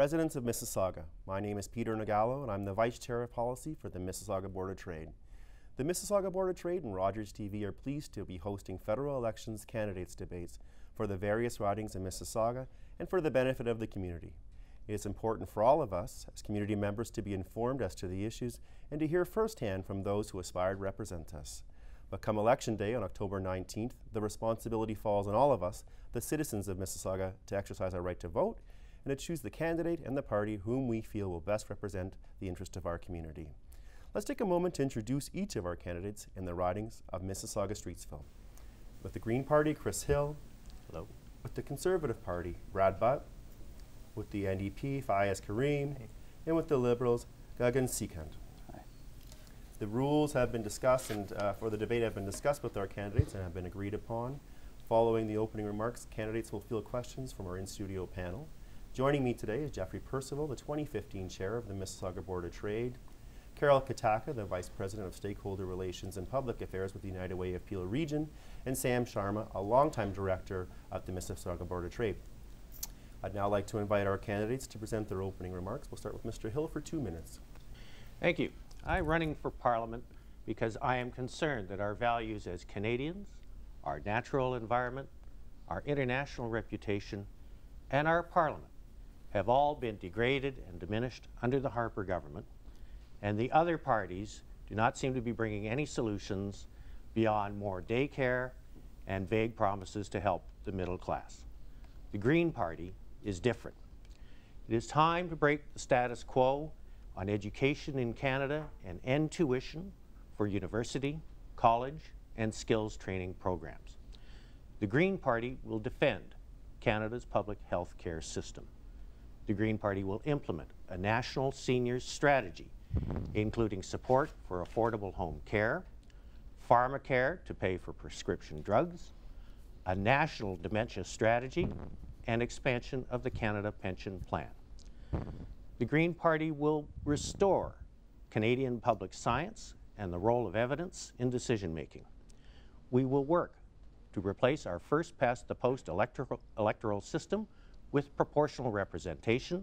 Residents of Mississauga, my name is Peter Nagallo and I'm the Vice Chair of Policy for the Mississauga Board of Trade. The Mississauga Board of Trade and Rogers TV are pleased to be hosting federal elections candidates debates for the various ridings in Mississauga and for the benefit of the community. It is important for all of us as community members to be informed as to the issues and to hear firsthand from those who aspire to represent us. But come Election Day on October 19th, the responsibility falls on all of us, the citizens of Mississauga, to exercise our right to vote and to choose the candidate and the party whom we feel will best represent the interest of our community. Let's take a moment to introduce each of our candidates in the ridings of Mississauga-Streetsville. With the Green Party, Chris Hill. Hello. With the Conservative Party, Brad Butt. With the NDP, Fayaz Karim. Hey. And with the Liberals, Gagan Sikand. Hi. The rules have been discussed and for the debate have been discussed with our candidates and have been agreed upon. Following the opening remarks, candidates will field questions from our in-studio panel. Joining me today is Jeffrey Percival, the 2015 Chair of the Mississauga Board of Trade, Carol Kataka, the Vice President of Stakeholder Relations and Public Affairs with the United Way of Peel Region, and Sam Sharma, a longtime Director of the Mississauga Board of Trade. I'd now like to invite our candidates to present their opening remarks. We'll start with Mr. Hill for 2 minutes. Thank you. I'm running for Parliament because I am concerned that our values as Canadians, our natural environment, our international reputation, and our Parliament have all been degraded and diminished under the Harper government, and the other parties do not seem to be bringing any solutions beyond more daycare and vague promises to help the middle class. The Green Party is different. It is time to break the status quo on education in Canada and end tuition for university, college, and skills training programs. The Green Party will defend Canada's public health care system. The Green Party will implement a national seniors strategy, including support for affordable home care, pharmacare to pay for prescription drugs, a national dementia strategy, and expansion of the Canada Pension Plan. The Green Party will restore Canadian public science and the role of evidence in decision-making. We will work to replace our first-past-the-post electoral system with proportional representation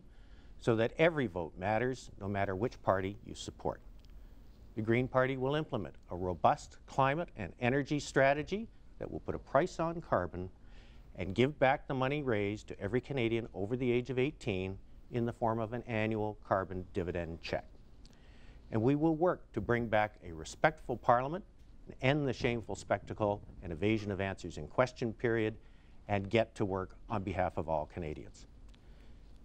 so that every vote matters, no matter which party you support. The Green Party will implement a robust climate and energy strategy that will put a price on carbon and give back the money raised to every Canadian over the age of 18 in the form of an annual carbon dividend check. And we will work to bring back a respectful Parliament and end the shameful spectacle and evasion of answers in question period and get to work on behalf of all Canadians.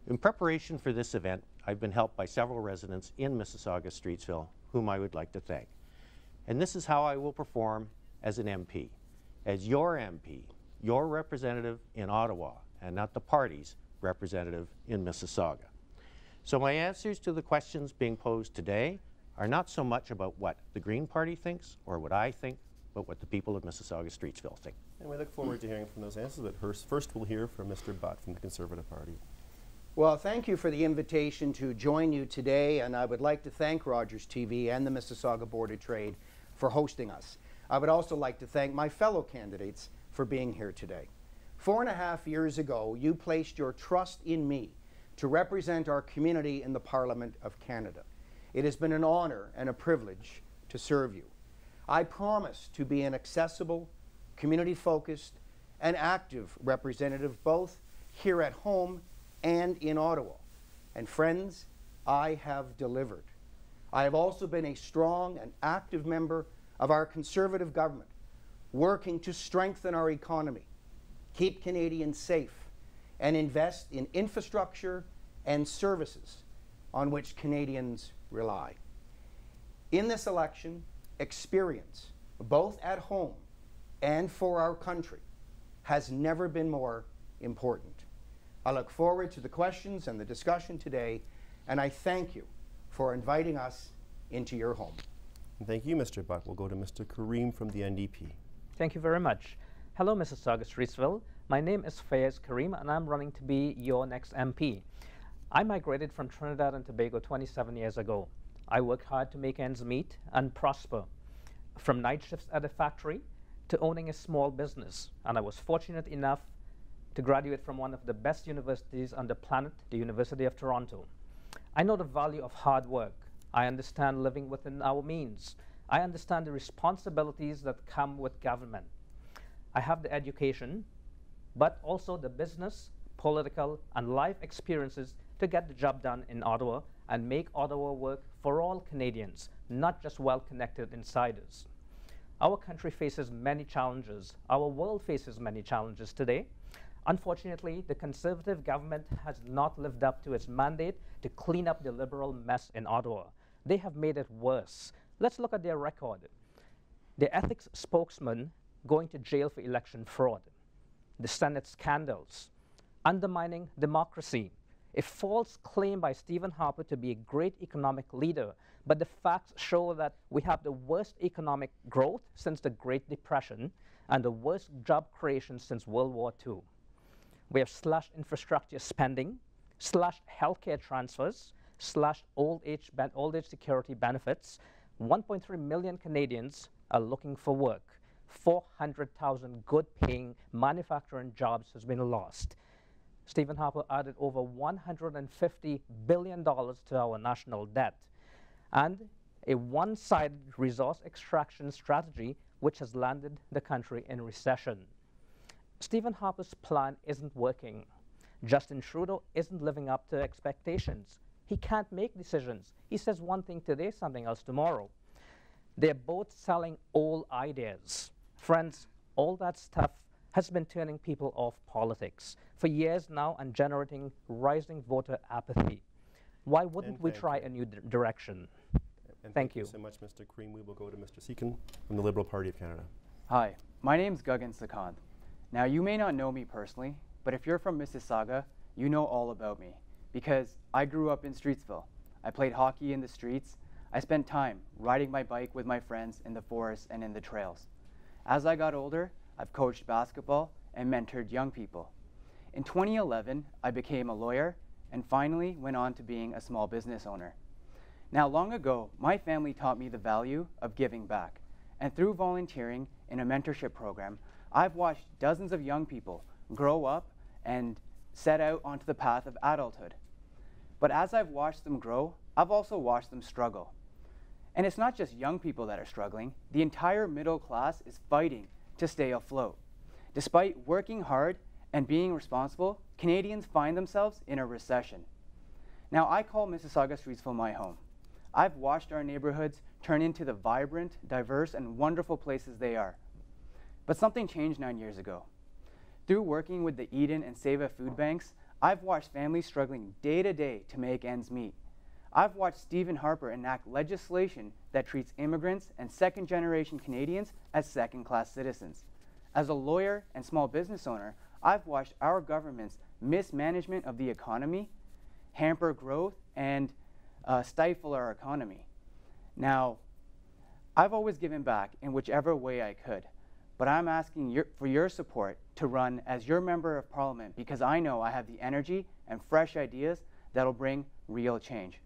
In preparation for this event, I've been helped by several residents in Mississauga-Streetsville whom I would like to thank. And this is how I will perform as an MP. As your MP, your representative in Ottawa, and not the party's representative in Mississauga. So my answers to the questions being posed today are not so much about what the Green Party thinks or what I think, but what the people of Mississauga-Streetsville think. And we look forward to hearing from those answers, but first we'll hear from Mr. Butt from the Conservative Party. Well, thank you for the invitation to join you today, and I would like to thank Rogers TV and the Mississauga Board of Trade for hosting us. I would also like to thank my fellow candidates for being here today. 4.5 years ago, you placed your trust in me to represent our community in the Parliament of Canada. It has been an honor and a privilege to serve you. I promise to be an accessible, community-focused, and active representative both here at home and in Ottawa. And friends, I have delivered. I have also been a strong and active member of our Conservative government, working to strengthen our economy, keep Canadians safe, and invest in infrastructure and services on which Canadians rely. In this election, experience, both at home and for our country, has never been more important. I look forward to the questions and the discussion today, and I thank you for inviting us into your home. Thank you, Mr. Butt. We'll go to Mr. Karim from the NDP. Thank you very much. Hello, Mississauga-Streetsville. My name is Fayaz Karim, and I'm running to be your next MP. I migrated from Trinidad and Tobago 27 years ago. I worked hard to make ends meet and prosper, from night shifts at a factory to owning a small business, and I was fortunate enough to graduate from one of the best universities on the planet, the University of Toronto. I know the value of hard work. I understand living within our means. I understand the responsibilities that come with government. I have the education, but also the business, political, and life experiences to get the job done in Ottawa and make Ottawa work for all Canadians, not just well-connected insiders. Our country faces many challenges. Our world faces many challenges today. Unfortunately, the Conservative government has not lived up to its mandate to clean up the Liberal mess in Ottawa. They have made it worse. Let's look at their record. The ethics spokesman going to jail for election fraud, the Senate scandals, undermining democracy, a false claim by Stephen Harper to be a great economic leader, but the facts show that we have the worst economic growth since the Great Depression and the worst job creation since World War II. We have slashed infrastructure spending, slashed healthcare transfers, slashed old age security benefits. 1.3 million Canadians are looking for work. 400,000 good-paying manufacturing jobs has been lost. Stephen Harper added over $150 billion to our national debt, and a one-sided resource extraction strategy which has landed the country in recession. Stephen Harper's plan isn't working. Justin Trudeau isn't living up to expectations. He can't make decisions. He says one thing today, something else tomorrow. They're both selling old ideas. Friends, all that stuff has been turning people off politics for years now and generating rising voter apathy. Why wouldn't we try a new direction? And thank you so much, Mr. Karim. We will go to Mr. Sikand from the Liberal Party of Canada. Hi, my name's Gagan Sikand. Now, you may not know me personally, but if you're from Mississauga, you know all about me because I grew up in Streetsville. I played hockey in the streets. I spent time riding my bike with my friends in the forest and in the trails. As I got older, I've coached basketball and mentored young people. In 2011, I became a lawyer and finally went on to being a small business owner. Now, long ago, my family taught me the value of giving back. And through volunteering in a mentorship program, I've watched dozens of young people grow up and set out onto the path of adulthood. But as I've watched them grow, I've also watched them struggle. And it's not just young people that are struggling. The entire middle class is fighting to stay afloat. Despite working hard and being responsible, Canadians find themselves in a recession. Now, I call Mississauga-Streetsville my home. I've watched our neighborhoods turn into the vibrant, diverse, and wonderful places they are. But something changed 9 years ago. Through working with the Eden and Seva food banks, I've watched families struggling day to day to make ends meet. I've watched Stephen Harper enact legislation that treats immigrants and second-generation Canadians as second-class citizens. As a lawyer and small business owner, I've watched our government's mismanagement of the economy hamper growth and stifle our economy. Now, I've always given back in whichever way I could, but I'm asking for your support to run as your member of parliament because I know I have the energy and fresh ideas that'll bring real change.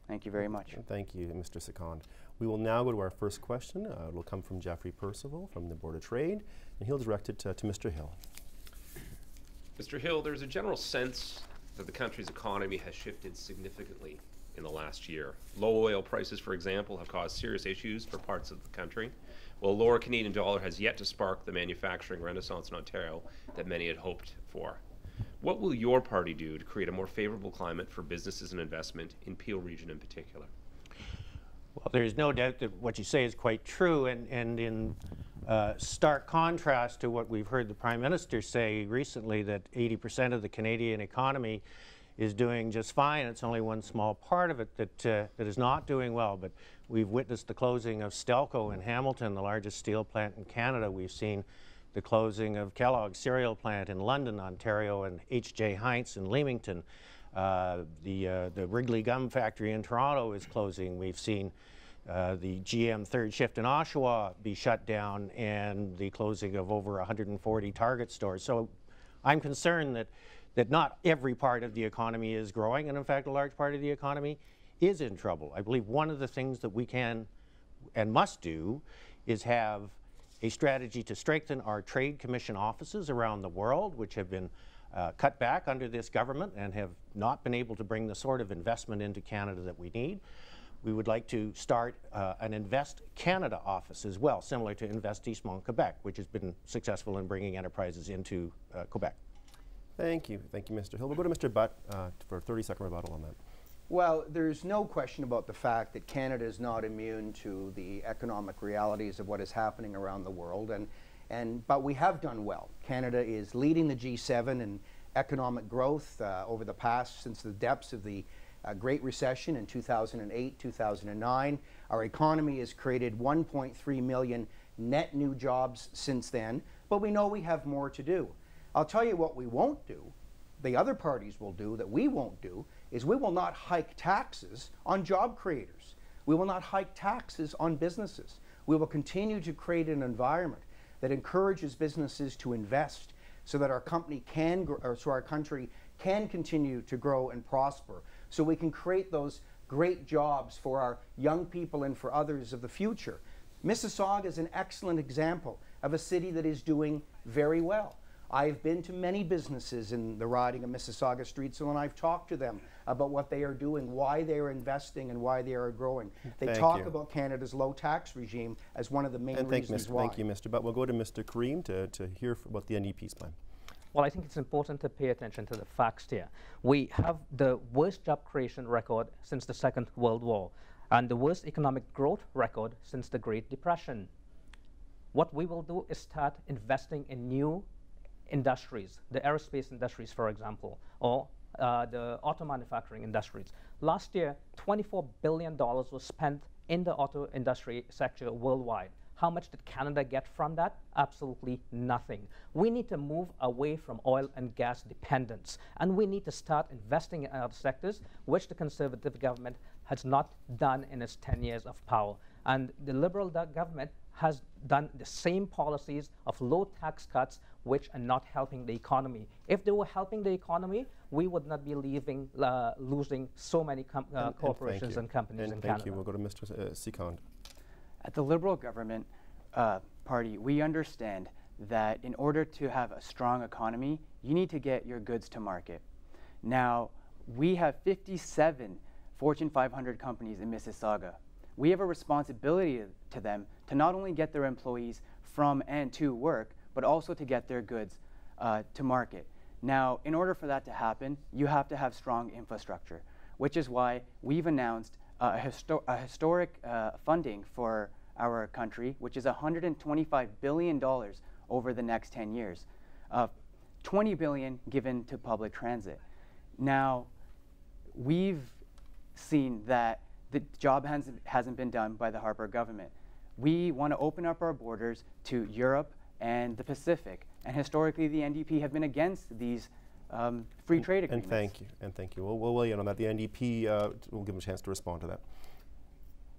Thank you very much. Thank you, Mr. Sikand. We will now go to our first question. It will come from Jeffrey Percival from the Board of Trade, and he'll direct it to Mr. Hill. Mr. Hill, there's a general sense that the country's economy has shifted significantly in the last year. Low oil prices, for example, have caused serious issues for parts of the country, while a lower Canadian dollar has yet to spark the manufacturing renaissance in Ontario that many had hoped for. What will your party do to create a more favorable climate for businesses and investment in Peel Region in particular? Well, there's no doubt that what you say is quite true, and in stark contrast to what we've heard the Prime Minister say recently, that 80% of the Canadian economy is doing just fine. It's only one small part of it that is not doing well. But we've witnessed the closing of Stelco in Hamilton, the largest steel plant in Canada. We've seen the closing of Kellogg's cereal plant in London, Ontario, and H.J. Heinz in Leamington. The Wrigley gum factory in Toronto is closing. We've seen the GM third shift in Oshawa be shut down and the closing of over 140 Target stores. So I'm concerned that not every part of the economy is growing, and in fact a large part of the economy is in trouble. I believe one of the things that we can and must do is have a strategy to strengthen our trade commission offices around the world, which have been cut back under this government and have not been able to bring the sort of investment into Canada that we need. We would like to start an Invest Canada office as well, similar to Investissement Quebec, which has been successful in bringing enterprises into Quebec. Thank you, Mr. Hill. We'll go to Mr. Butt for a 30-second rebuttal on that. Well, there's no question about the fact that Canada is not immune to the economic realities of what is happening around the world, but we have done well. Canada is leading the G7 in economic growth over the past, since the depths of the Great Recession in 2008, 2009. Our economy has created 1.3 million net new jobs since then, but we know we have more to do. I'll tell you what we won't do, the other parties will do, that we won't do, is we will not hike taxes on job creators. We will not hike taxes on businesses. We will continue to create an environment that encourages businesses to invest so that our company can, so our country can continue to grow and prosper, so we can create those great jobs for our young people and for others of the future. Mississauga is an excellent example of a city that is doing very well. I've been to many businesses in the riding of Mississauga-Streetsville, and I've talked to them about what they are doing, why they are investing, and why they are growing. They talk about Canada's low tax regime as one of the main reasons why. Thank you, Mr. Butt. We'll go to Mr. Karim to hear about the NDP's plan. Well, I think it's important to pay attention to the facts here. We have the worst job creation record since the Second World War and the worst economic growth record since the Great Depression. What we will do is start investing in new industries, the aerospace industries, for example, or the auto manufacturing industries. Last year, $24 billion was spent in the auto industry sector worldwide. How much did Canada get from that? Absolutely nothing. We need to move away from oil and gas dependence, and we need to start investing in other sectors, which the Conservative government has not done in its 10 years of power. And the Liberal government has done the same policies of low tax cuts, which are not helping the economy. If they were helping the economy, we would not be losing so many corporations and companies in Canada. Thank you. We'll go to Mr. Sikand. At the Liberal government party, we understand that in order to have a strong economy, you need to get your goods to market. Now, we have 57 Fortune 500 companies in Mississauga. We have a responsibility to them to not only get their employees from and to work, but also to get their goods to market. Now, in order for that to happen, you have to have strong infrastructure, which is why we've announced a historic funding for our country, which is $125 billion over the next 10 years. $20 billion given to public transit. Now, we've seen that the job hasn't been done by the Harper government. We want to open up our borders to Europe and the Pacific, and historically the NDP have been against these free trade agreements. And thank you. We'll weigh in on that. The NDP will give them a chance to respond to that.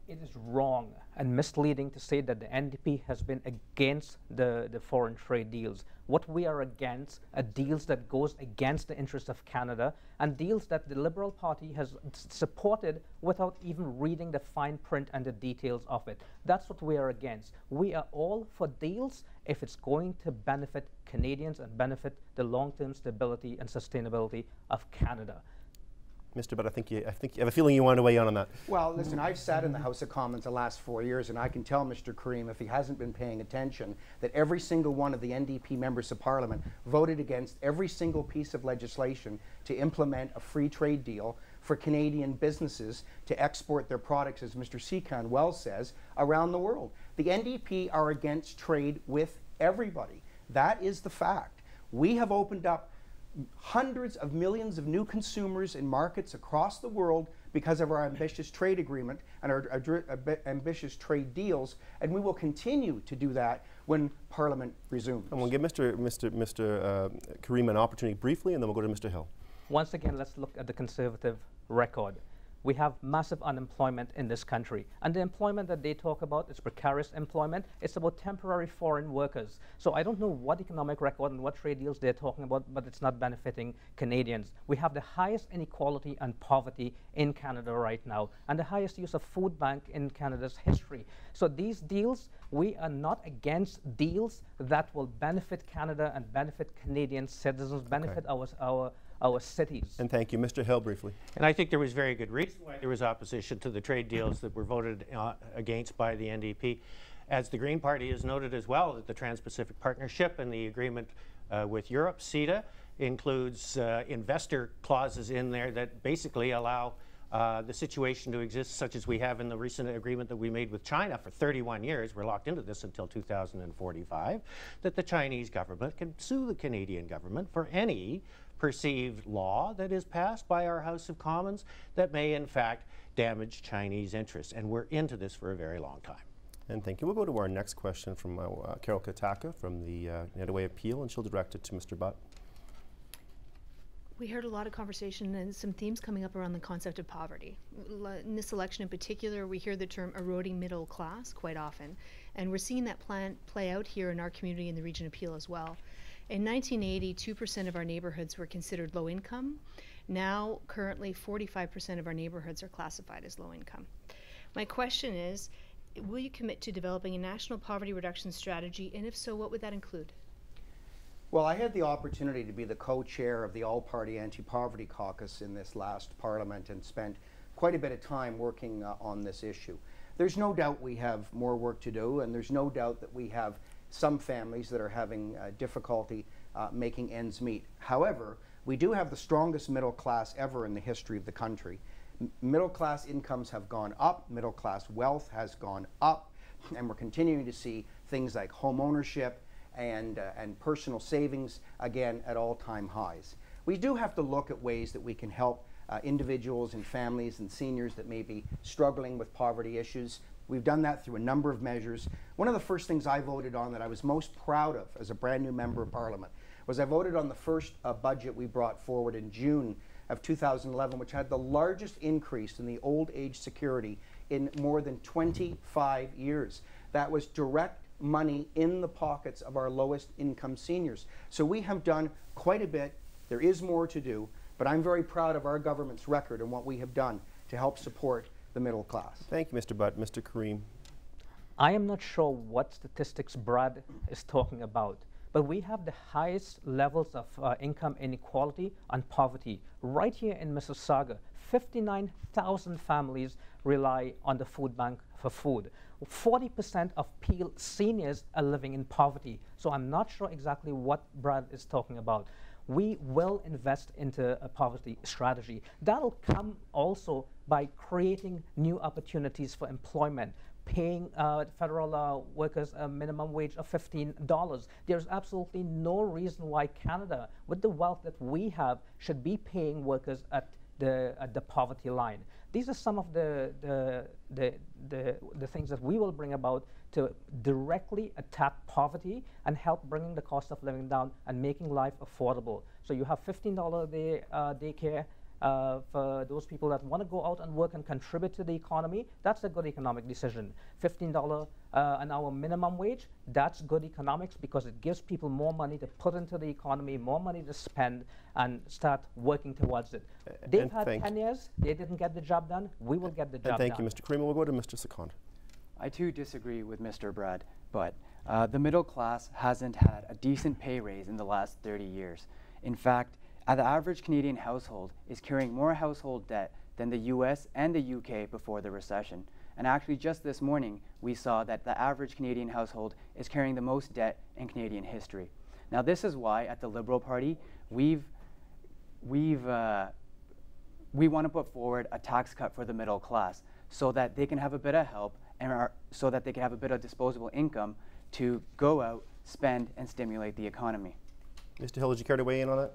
It is wrong and misleading to say that the NDP has been against the foreign trade deals. What we are against are deals that goes against the interests of Canada and deals that the Liberal Party has supported without even reading the fine print and the details of it. That's what we are against. We are all for deals if it's going to benefit Canadians and benefit the long-term stability and sustainability of Canada. Mr. Butt, I think you have a feeling you want to weigh in on that. Well, listen, I've sat in the House of Commons the last 4 years, and I can tell Mr. Karim, if he hasn't been paying attention, that every single one of the NDP members of Parliament voted against every single piece of legislation to implement a free trade deal for Canadian businesses to export their products, as Mr. Sikand well says, around the world. The NDP are against trade with everybody. That is the fact. We have opened up hundreds of millions of new consumers in markets across the world because of our ambitious trade agreement and our ambitious trade deals, and we will continue to do that when Parliament resumes. And we'll give Mr. Karim an opportunity briefly, and then we'll go to Mr. Hill. Once again, let's look at the Conservative record. We have massive unemployment in this country. And the employment that they talk about is precarious employment. It's about temporary foreign workers. So I don't know what economic record and what trade deals they're talking about, but it's not benefiting Canadians. We have the highest inequality and poverty in Canada right now, and the highest use of food bank in Canada's history. So these deals, we are not against deals that will benefit Canada and benefit Canadian citizens, benefit our cities. And thank you. Mr. Hill, briefly. And I think there was very good reason why there was opposition to the trade deals that were voted against by the NDP. As the Green Party has noted as well, that the Trans-Pacific Partnership and the agreement with Europe, CETA, includes investor clauses in there that basically allow the situation to exist such as we have in the recent agreement that we made with China for 31 years. We're locked into this until 2045, that the Chinese government can sue the Canadian government for any perceived law that is passed by our House of Commons that may in fact damage Chinese interests. And we're into this for a very long time. And thank you. We'll go to our next question from Carol Kataka from the United Way Appeal, and she'll direct it to Mr. Butt. We heard a lot of conversation and some themes coming up around the concept of poverty. In this election in particular, we hear the term eroding middle class quite often. And we're seeing that play out here in our community in the Region Appeal as well. In 1980, 2% of our neighborhoods were considered low income. Now, currently, 45% of our neighborhoods are classified as low income. My question is, will you commit to developing a national poverty reduction strategy? And if so, what would that include? Well, I had the opportunity to be the co-chair of the All-Party Anti-Poverty Caucus in this last Parliament and spent quite a bit of time working on this issue. There's no doubt we have more work to do, and there's no doubt that we have some families that are having difficulty making ends meet. However, we do have the strongest middle class ever in the history of the country. Middle class incomes have gone up, middle class wealth has gone up, and we're continuing to see things like home ownership and personal savings, again, at all-time highs. We do have to look at ways that we can help individuals and families and seniors that may be struggling with poverty issues. We've done that through a number of measures. One of the first things I voted on that I was most proud of as a brand new member of Parliament was I voted on the first budget we brought forward in June of 2011, which had the largest increase in the old age security in more than 25 years. That was direct money in the pockets of our lowest income seniors. So we have done quite a bit. There is more to do, but I'm very proud of our government's record and what we have done to help support the middle class. Thank you, Mr. Butt. Mr. Karim. I am not sure what statistics Brad is talking about, but we have the highest levels of income inequality and poverty. Right here in Mississauga, 59,000 families rely on the food bank for food. 40% of Peel seniors are living in poverty. So I'm not sure exactly what Brad is talking about. We will invest into a poverty strategy. That'll come also by creating new opportunities for employment, paying federal workers a minimum wage of $15. There's absolutely no reason why Canada, with the wealth that we have, should be paying workers at the poverty line. These are some of the things that we will bring about to directly attack poverty and help bringing the cost of living down and making life affordable. So you have $15 a day daycare for those people that want to go out and work and contribute to the economy. That's a good economic decision. $15 an hour minimum wage, that's good economics because it gives people more money to put into the economy, more money to spend, and start working towards it. They've had 10 years, they didn't get the job done, we will get the job done. Thank you, Mr. Karim. We'll go to Mr. Sikand. I too disagree with Mr. Brad, but the middle class hasn't had a decent pay raise in the last 30 years. In fact, the average Canadian household is carrying more household debt than the US and the UK before the recession. And actually just this morning, we saw that the average Canadian household is carrying the most debt in Canadian history. Now this is why at the Liberal Party, we want to put forward a tax cut for the middle class so that they can have a bit of help and so that they can have a bit of disposable income to go out, spend, and stimulate the economy. Mr. Hill, would you care to weigh in on that?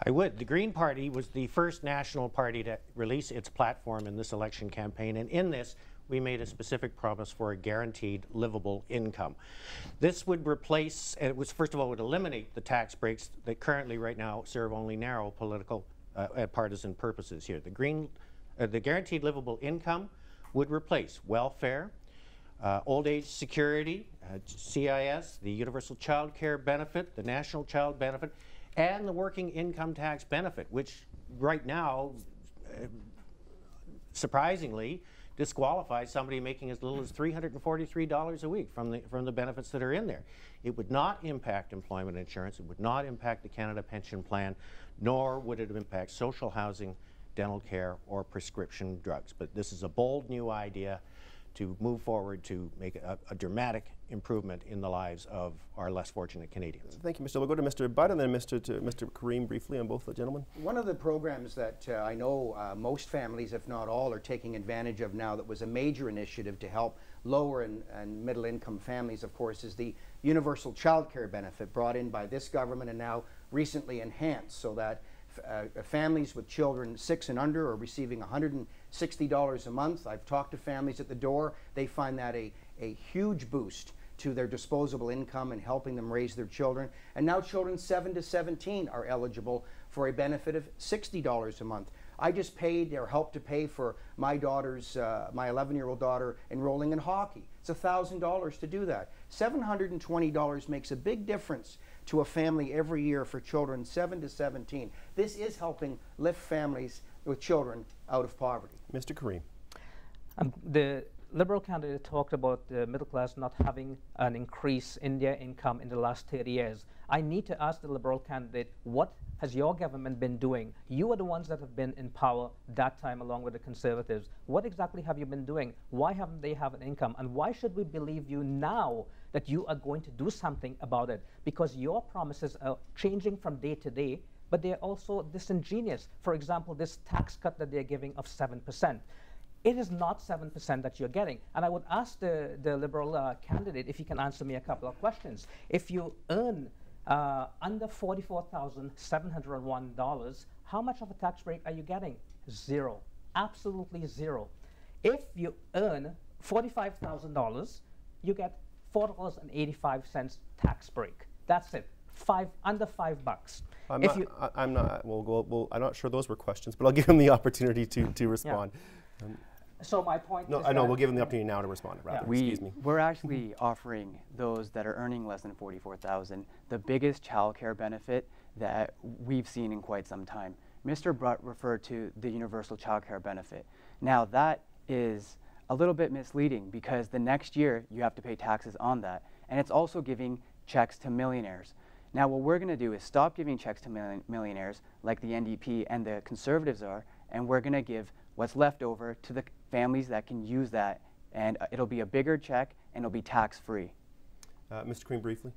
I would. The Green Party was the first national party to release its platform in this election campaign, and in this we made a specific promise for a guaranteed livable income. This would replace, and it was first of all would eliminate the tax breaks that currently right now serve only narrow political partisan purposes here. The Green the guaranteed livable income would replace welfare, old age security, CIS, the universal child care benefit, the national child benefit, and the working income tax benefit, which right now, surprisingly, disqualifies somebody making as little as $343 a week from the benefits that are in there. It would not impact employment insurance, it would not impact the Canada Pension Plan, nor would it impact social housing, dental care, or prescription drugs. But this is a bold new idea to move forward to make a dramatic improvement in the lives of our less fortunate Canadians. Thank you, Mr. We'll go to Mr. Budd and then Mr. Karim briefly on both the gentlemen. One of the programs that I know most families, if not all, are taking advantage of now that was a major initiative to help lower and middle income families, of course, is the universal child care benefit brought in by this government and now recently enhanced so that families with children 6 and under are receiving $160 a month. I've talked to families at the door. They find that a huge boost to their disposable income and helping them raise their children. And now children 7 to 17 are eligible for a benefit of $60 a month. I just paid or helped to pay for my daughter's, my 11-year-old daughter enrolling in hockey. It's $1,000 to do that. $720 makes a big difference to a family every year for children 7 to 17. This is helping lift families with children out of poverty. Mr. Karim. The Liberal candidate talked about the middle class not having an increase in their income in the last 30 years. I need to ask the Liberal candidate, what has your government been doing? You are the ones that have been in power that time along with the Conservatives. What exactly have you been doing? Why haven't they have an income? And why should we believe you now that you are going to do something about it? Because your promises are changing from day to day, but they're also disingenuous. For example, this tax cut that they're giving of 7%. It is not 7% that you're getting. And I would ask the Liberal candidate if he can answer me a couple of questions. If you earn under $44,701, how much of a tax break are you getting? Zero. Absolutely zero. If you earn $45,000, you get $4.85 tax break. That's it. Under $5. I'm not sure those were questions, but I'll give him the opportunity to respond. Yeah. So my point is I know, we'll give him the opportunity now to respond, rather. Yeah. Excuse me. We're actually offering those that are earning less than $44,000 the biggest child care benefit that we've seen in quite some time. Mr. Brutt referred to the universal child care benefit. Now that is a little bit misleading because the next year you have to pay taxes on that, and it's also giving checks to millionaires. Now what we're going to do is stop giving checks to millionaires like the NDP and the Conservatives are, and we're going to give what's left over to the families that can use that, and it'll be a bigger check and it'll be tax-free. Mr. Karim, briefly.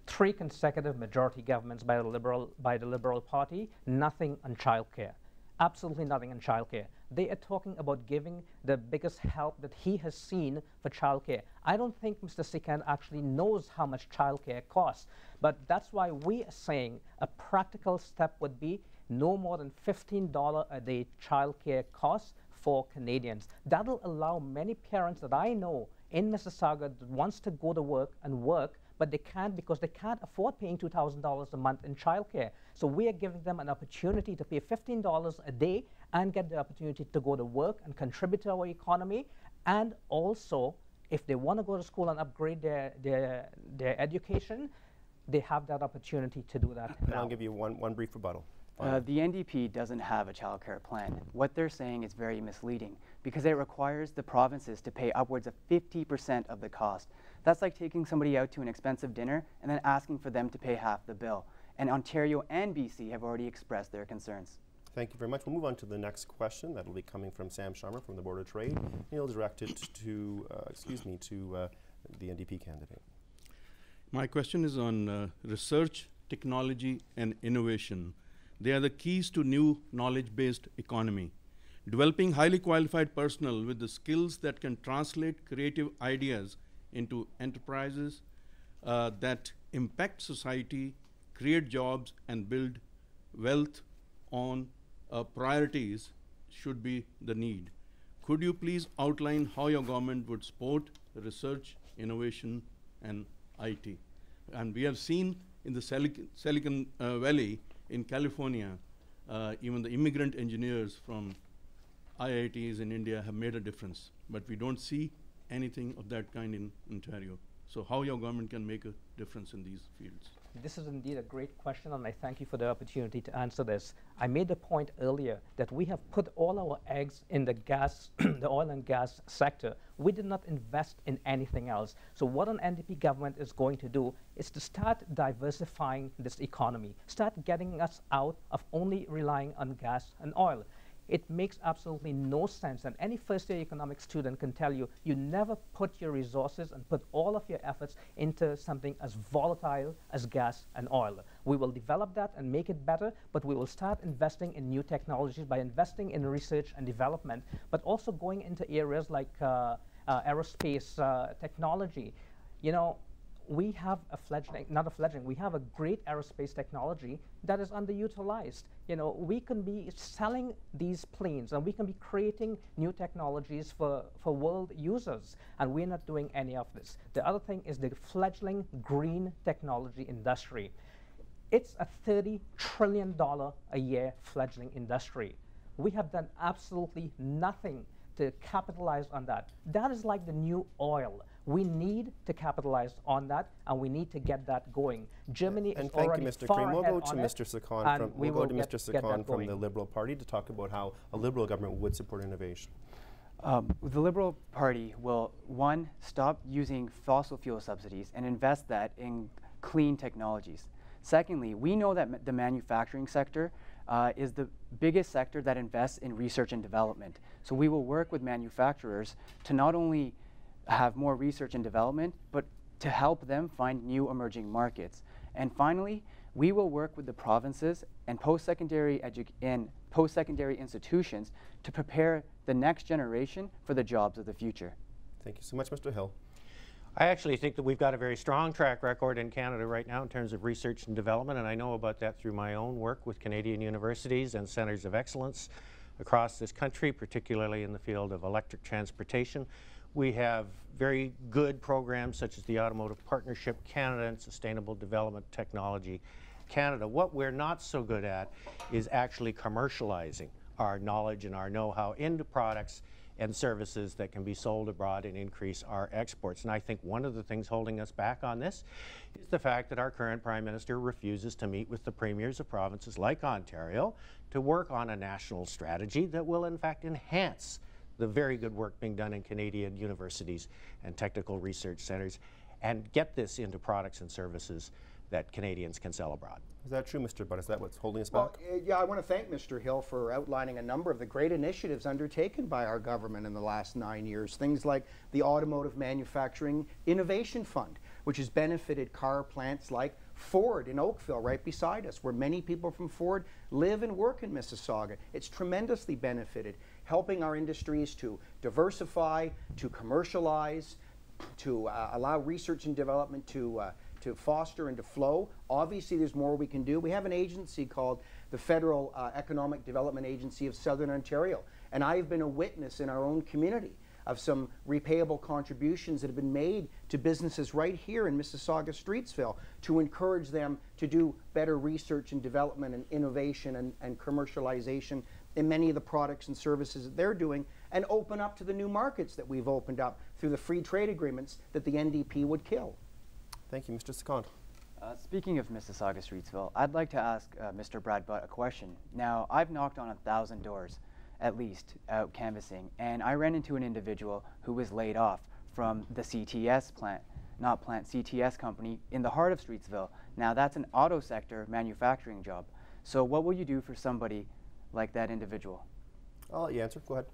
3 consecutive majority governments by the Liberal Party, nothing on childcare. Absolutely nothing on childcare. They are talking about giving the biggest help that he has seen for childcare. I don't think Mr. Sikand actually knows how much childcare costs, but that's why we are saying a practical step would be no more than $15 a day childcare costs for Canadians. That'll allow many parents that I know in Mississauga that wants to go to work, but they can't because they can't afford paying $2,000 a month in childcare. So we are giving them an opportunity to pay $15 a day and get the opportunity to go to work and contribute to our economy. And also, if they want to go to school and upgrade their education, they have that opportunity to do that. And I'll give you one brief rebuttal. The NDP doesn't have a child care plan. What they're saying is very misleading because it requires the provinces to pay upwards of 50% of the cost. That's like taking somebody out to an expensive dinner and then asking for them to pay half the bill. And Ontario and BC have already expressed their concerns. Thank you very much. We'll move on to the next question. That'll be coming from Sam Sharma from the Board of Trade. He'll direct it to, the NDP candidate. My question is on research, technology, and innovation. They are the keys to new knowledge-based economy. Developing highly qualified personnel with the skills that can translate creative ideas into enterprises that impact society, create jobs, and build wealth on priorities should be the need. Could you please outline how your government would support research, innovation, and IT? And we have seen in the Silicon Valley in California, even the immigrant engineers from IITs in India have made a difference, but we don't see anything of that kind in Ontario. So how your government can make a difference in these fields? This is indeed a great question, and I thank you for the opportunity to answer this. I made the point earlier that we have put all our eggs in the gas, the oil and gas sector. We did not invest in anything else. So what an NDP government is going to do is to start diversifying this economy, start getting us out of only relying on gas and oil. It makes absolutely no sense, and any first-year economics student can tell you, you never put your resources and put all of your efforts into something as volatile as gas and oil. We will develop that and make it better, but we will start investing in new technologies by investing in research and development, but also going into areas like aerospace technology. You know, we have a fledgling, not a fledgling, we have a great aerospace technology that is underutilized. You know, we can be selling these planes and we can be creating new technologies for world users, and we're not doing any of this. The other thing is the fledgling green technology industry. It's a $30 trillion a year fledgling industry. We have done absolutely nothing to capitalize on that. That is like the new oil. We need to capitalize on that, and we need to get that going. Germany is already Mr. far Karim. ahead We'll go to on Mr. it, Sikand and from, we we'll will go to get Mr. that Sikand from going. the Liberal Party to talk about how a Liberal government would support innovation. The Liberal Party will, one, stop using fossil fuel subsidies and invest that in clean technologies. Secondly, we know that the manufacturing sector is the biggest sector that invests in research and development. So we will work with manufacturers to not only have more research and development, but to help them find new emerging markets. And finally, we will work with the provinces and post-secondary institutions to prepare the next generation for the jobs of the future. Thank you so much, Mr. Hill. I actually think that we've got a very strong track record in Canada right now in terms of research and development, and I know about that through my own work with Canadian universities and centers of excellence across this country, particularly in the field of electric transportation. We have very good programs such as the Automotive Partnership Canada and Sustainable Development Technology Canada. What we're not so good at is actually commercializing our knowledge and our know-how into products and services that can be sold abroad and increase our exports. And I think one of the things holding us back on this is the fact that our current Prime Minister refuses to meet with the premiers of provinces like Ontario to work on a national strategy that will in fact enhance the very good work being done in Canadian universities and technical research centers and get this into products and services that Canadians can sell abroad. Is that true, Mr. Butt? Is that what's holding us Well, back? yeah, I want to thank Mr. Hill for outlining a number of the great initiatives undertaken by our government in the last 9 years. Things like the Automotive Manufacturing Innovation Fund, which has benefited car plants like Ford in Oakville, right beside us, where many people from Ford live and work in Mississauga. It's tremendously benefited, helping our industries to diversify, to commercialize, to allow research and development to foster and to flow. Obviously, there's more we can do. We have an agency called the Federal Economic Development Agency of Southern Ontario, and I've been a witness in our own community of some repayable contributions that have been made to businesses right here in Mississauga-Streetsville to encourage them to do better research and development and innovation and commercialization in many of the products and services that they're doing, and open up to the new markets that we've opened up through the free trade agreements that the NDP would kill. Thank you, Mr. Sikand. Speaking of Mississauga-Streetsville, I'd like to ask Mr. Brad Butt a question. Now, I've knocked on 1,000 doors, at least, out canvassing, and I ran into an individual who was laid off from the CTS plant, CTS company in the heart of Streetsville. Now, that's an auto sector manufacturing job. So what will you do for somebody like that individual? I'll let you answer. Go ahead.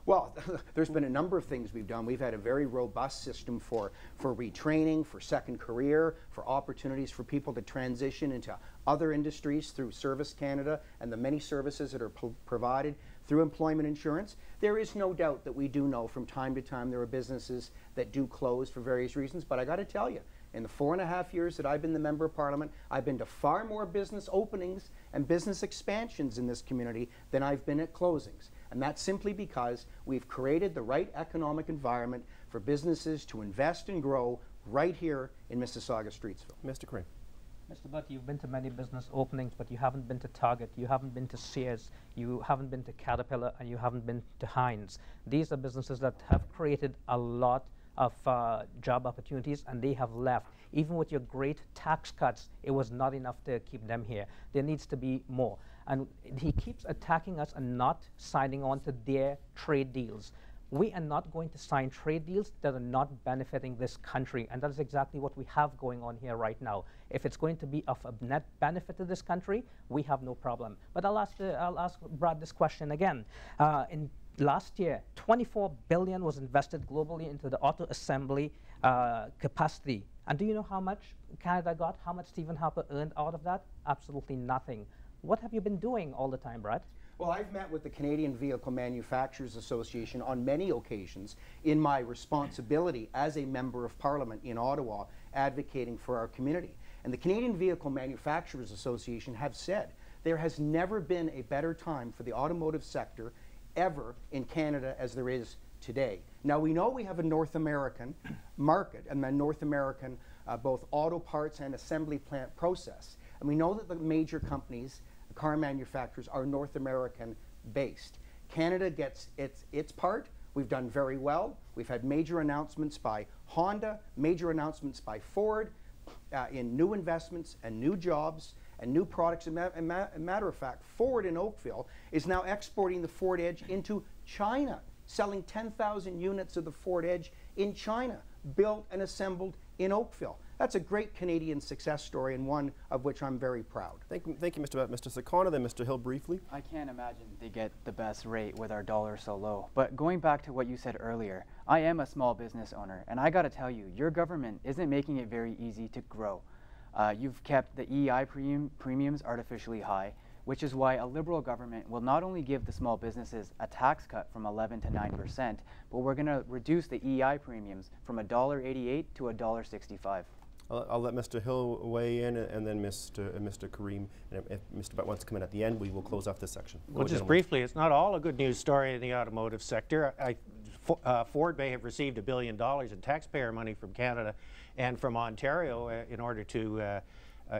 Well, there's been a number of things we've done. We've had a very robust system for retraining, for second career, for opportunities for people to transition into other industries through Service Canada and the many services that are provided through employment insurance. There is no doubt that we do know from time to time there are businesses that do close for various reasons, but I got to tell you, in the 4.5 years that I've been the Member of Parliament, I've been to far more business openings and business expansions in this community than I've been at closings. And that's simply because we've created the right economic environment for businesses to invest and grow right here in Mississauga-Streetsville. Mr. Karim. Mr. Butt, you've been to many business openings, but you haven't been to Target, you haven't been to Sears, you haven't been to Caterpillar, and you haven't been to Heinz. These are businesses that have created a lot of job opportunities, and they have left. Even with your great tax cuts, it was not enough to keep them here. There needs to be more. And he keeps attacking us and not signing on to their trade deals. We are not going to sign trade deals that are not benefiting this country, and that is exactly what we have going on here right now. If it's going to be of a net benefit to this country, we have no problem. But I'll ask Brad this question again. In last year, $24 billion was invested globally into the auto assembly capacity. And do you know how much Canada got? How much Stephen Harper earned out of that? Absolutely nothing. What have you been doing all the time, Brad? Well, I've met with the Canadian Vehicle Manufacturers Association on many occasions in my responsibility as a member of Parliament in Ottawa advocating for our community. And the Canadian Vehicle Manufacturers Association have said there has never been a better time for the automotive sector ever in Canada as there is today. Now, we know we have a North American market and a North American both auto parts and assembly plant process. And we know that the major companies, the car manufacturers, are North American based. Canada gets its part. We've done very well. We've had major announcements by Honda, major announcements by Ford in new investments and new jobs and new products. As a matter of fact, Ford in Oakville is now exporting the Ford Edge into China, selling 10,000 units of the Ford Edge in China, built and assembled in Oakville. That's a great Canadian success story and one of which I'm very proud. Thank you, Mr. Butt. Mr. Sikand, then Mr. Hill briefly. I can't imagine they get the best rate with our dollar so low. But going back to what you said earlier, I am a small business owner, and I got to tell you, your government isn't making it very easy to grow. You've kept the EI premiums artificially high, which is why a Liberal government will not only give the small businesses a tax cut from 11 to 9%, but we're going to reduce the EI premiums from $1.88 to $1.65. I'll let Mr. Hill weigh in, and then Mr. Karim. And if Mr. Butt wants to come in at the end, we will close off this section. Well, just briefly, it's not all a good news story in the automotive sector. Ford may have received $1 billion in taxpayer money from Canada and from Ontario in order to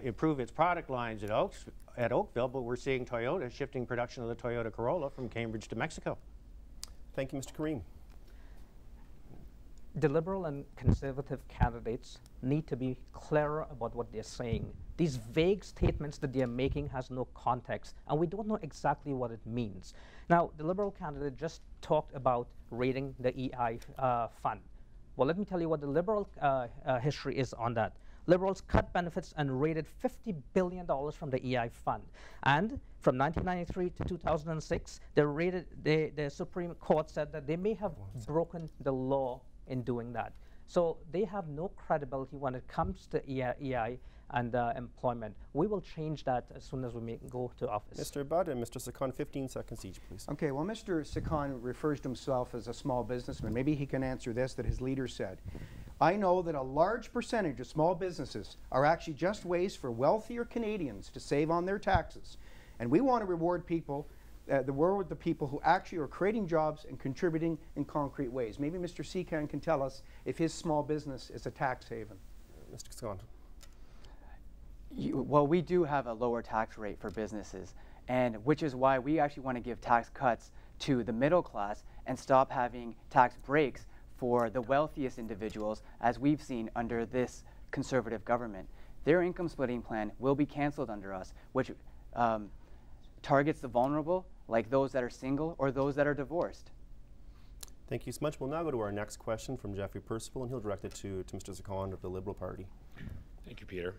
improve its product lines at Oakville, but we're seeing Toyota shifting production of the Toyota Corolla from Cambridge to Mexico. Thank you, Mr. Karim. The Liberal and Conservative candidates need to be clearer about what they're saying. These vague statements that they're making has no context, and we don't know exactly what it means. Now, the Liberal candidate just talked about raiding the EI fund. Well, let me tell you what the Liberal history is on that. Liberals cut benefits and raided $50 billion from the EI fund. And from 1993 to 2006, the Supreme Court said that they may have broken the law in doing that. So they have no credibility when it comes to EI and employment. We will change that as soon as we go to office. Mr. Butt and Mr. Sikand, 15 seconds each, please. Okay, well, Mr. Sikand refers to himself as a small businessman. Maybe he can answer this that his leader said. I know that a large percentage of small businesses are actually just ways for wealthier Canadians to save on their taxes. And we want to reward people the people who actually are creating jobs and contributing in concrete ways. Maybe Mr. Sikand can tell us if his small business is a tax haven. Mr. Sikand. Well, we do have a lower tax rate for businesses, and which is why we actually want to give tax cuts to the middle class and stop having tax breaks for the wealthiest individuals, as we've seen under this Conservative government. Their income splitting plan will be canceled under us, which targets the vulnerable, like those that are single or those that are divorced. Thank you so much. We'll now go to our next question from Jeffrey Percival, and he'll direct it to Mr. Sikand of the Liberal Party. Thank you, Peter.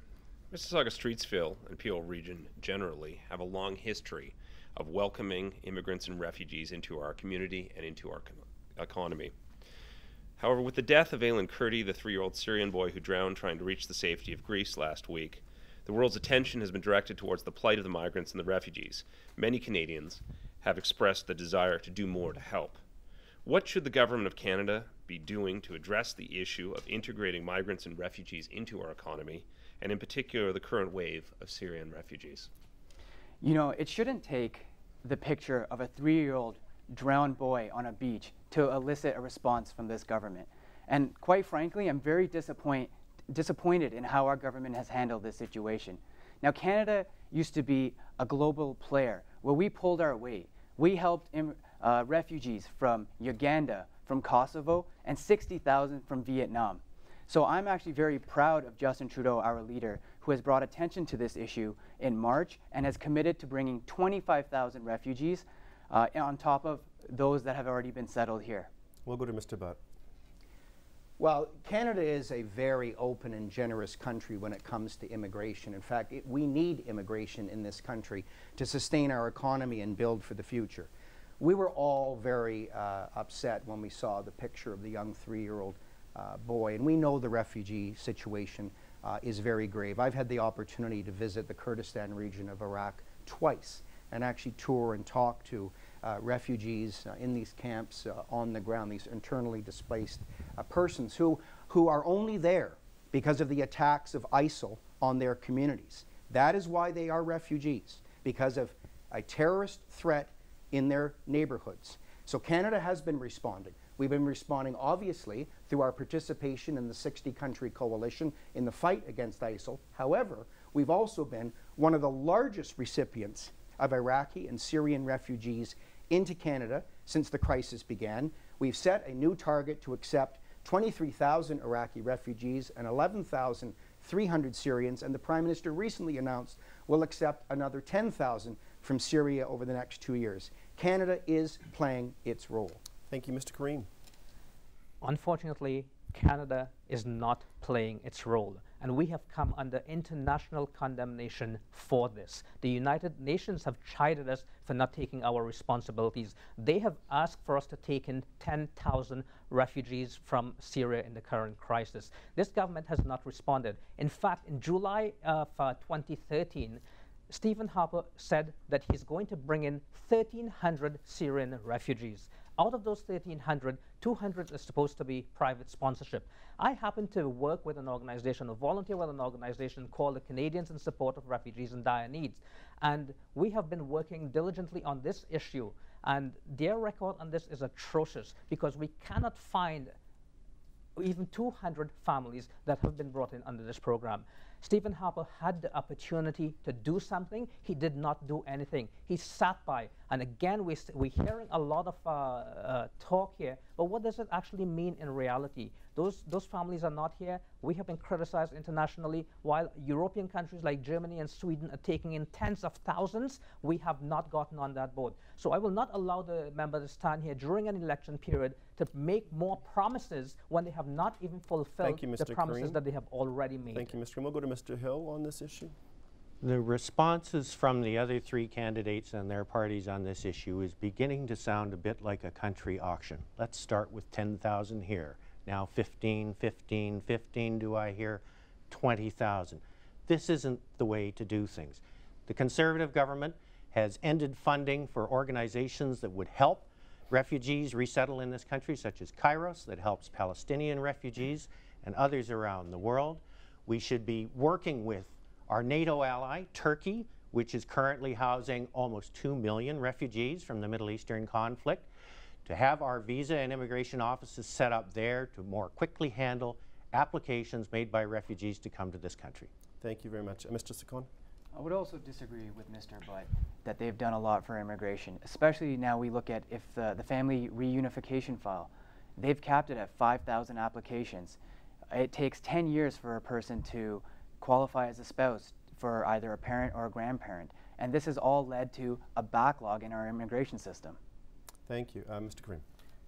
Mississauga-Streetsville and Peel region generally have a long history of welcoming immigrants and refugees into our community and into our economy. However, with the death of Aylin Kurdi, the 3-year-old Syrian boy who drowned trying to reach the safety of Greece last week, the world's attention has been directed towards the plight of the migrants and the refugees. Many Canadians have expressed the desire to do more to help. What should the Government of Canada be doing to address the issue of integrating migrants and refugees into our economy, and in particular the current wave of Syrian refugees? You know, it shouldn't take the picture of a 3-year-old drowned boy on a beach to elicit a response from this government. And quite frankly, I'm very disappointed disappointed in how our government has handled this situation. Now, Canada used to be a global player where we pulled our weight. We helped refugees from Uganda, from Kosovo, and 60,000 from Vietnam. So I'm actually very proud of Justin Trudeau, our leader, who has brought attention to this issue in March and has committed to bringing 25,000 refugees on top of those that have already been settled here. We'll go to Mr. Butt. Well, Canada is a very open and generous country when it comes to immigration. In fact, we need immigration in this country to sustain our economy and build for the future. We were all very upset when we saw the picture of the young 3-year-old boy, and we know the refugee situation is very grave. I've had the opportunity to visit the Kurdistan region of Iraq twice and actually tour and talk to refugees in these camps on the ground, these internally displaced persons who are only there because of the attacks of ISIL on their communities. That is why they are refugees, because of a terrorist threat in their neighborhoods. So Canada has been responding. We've been responding, obviously, through our participation in the 60-country coalition in the fight against ISIL. However, we've also been one of the largest recipients of Iraqi and Syrian refugees into Canada since the crisis began. We've set a new target to accept 23,000 Iraqi refugees and 11,300 Syrians, and the Prime Minister recently announced we'll accept another 10,000 from Syria over the next 2 years. Canada is playing its role. Thank you, Mr. Karim. Unfortunately, Canada is not playing its role, and we have come under international condemnation for this. The United Nations have chided us for not taking our responsibilities. They have asked for us to take in 10,000 refugees from Syria in the current crisis. This government has not responded. In fact, in July of 2013, Stephen Harper said that he's going to bring in 1,300 Syrian refugees. Out of those 1,300, 200 is supposed to be private sponsorship. I happen to work with an organization, or volunteer with an organization called the Canadians in Support of Refugees in Dire Needs. And we have been working diligently on this issue. And their record on this is atrocious, because we cannot find even 200 families that have been brought in under this program. Stephen Harper had the opportunity to do something. He did not do anything. He sat by. And again, we're hearing a lot of talk here, but what does it actually mean in reality? Those families are not here. We have been criticized internationally. While European countries like Germany and Sweden are taking in tens of thousands, we have not gotten on that boat. So I will not allow the member to stand here during an election period to make more promises when they have not even fulfilled the promises Karim. that they have already made. Thank you, Mr. Karim. We'll go to Mr. Hill on this issue. The responses from the other three candidates and their parties on this issue is beginning to sound a bit like a country auction. Let's start with 10,000 here. Now 15, 15, 15, do I hear? 20,000. This isn't the way to do things. The Conservative government has ended funding for organizations that would help refugees resettle in this country, such as Kairos, that helps Palestinian refugees and others around the world. We should be working with our NATO ally, Turkey, which is currently housing almost 2 million refugees from the Middle Eastern conflict, to have our visa and immigration offices set up there to more quickly handle applications made by refugees to come to this country. Thank you very much. Mr. Sikand? I would also disagree with Mr. Butt that they've done a lot for immigration, especially now we look at if the family reunification file. They've capped it at 5,000 applications. It takes 10 years for a person to qualify as a spouse for either a parent or a grandparent, and this has all led to a backlog in our immigration system. Thank you. Mr. Karim?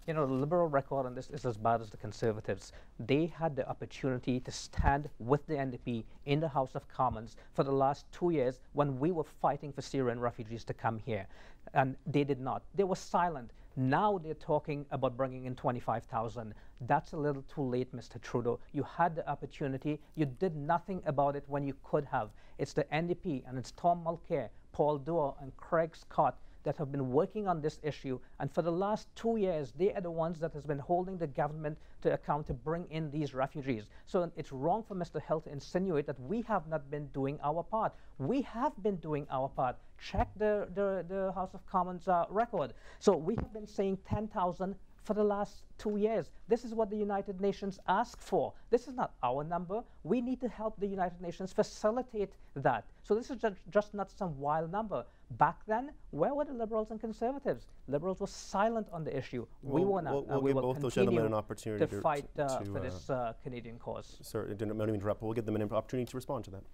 You know, the Liberal record on this is as bad as the Conservatives. They had the opportunity to stand with the NDP in the House of Commons for the last 2 years when we were fighting for Syrian refugees to come here, and they did not. They were silent. Now they're talking about bringing in 25,000. That's a little too late, Mr. Trudeau. You had the opportunity. You did nothing about it when you could have. It's the NDP, and it's Tom Mulcair, Paul Doerr, and Craig Scott that have been working on this issue, and for the last 2 years they are the ones that has been holding the government to account to bring in these refugees. So it's wrong for Mr. Hill to insinuate that we have not been doing our part. We have been doing our part. Check the House of Commons record. So we have been saying 10,000, for the last 2 years. This is what the United Nations asked for. This is not our number. We need to help the United Nations facilitate that. So this is just not some wild number. Back then, where were the Liberals and Conservatives? Liberals were silent on the issue. We were not. We'll we give will both those gentlemen an continue opportunity to fight for this Canadian cause. Sir, I didn't mean to interrupt, but we'll give them an opportunity to respond to that.